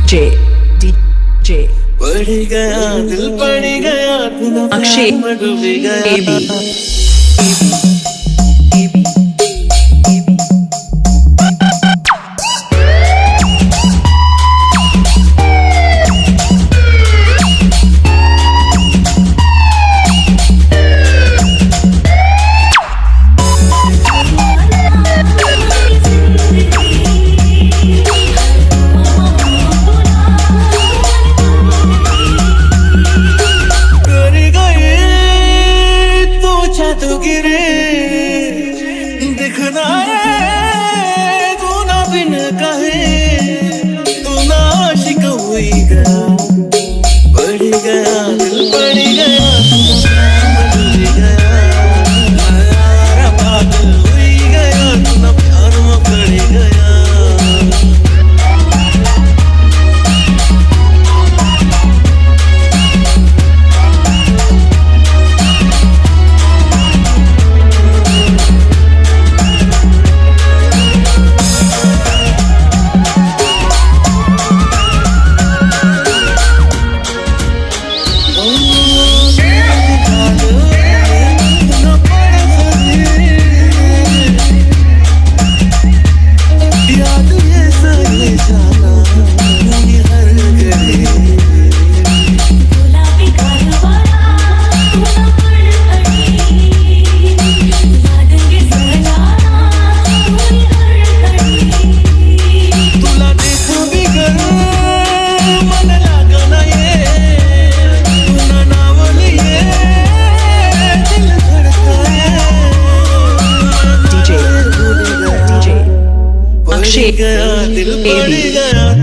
DJ पड़ गया दिल पड़ गया अक्षय डूब गया तू गिरे दिखना है तू ना बिन कहे तू ना आशिक हुई गया बढ़ गया दिल बढ़ गया डूब गया यारा पागल हुई गया तू ना प्यार में पड़ गया अक्षय दिल पड़ गया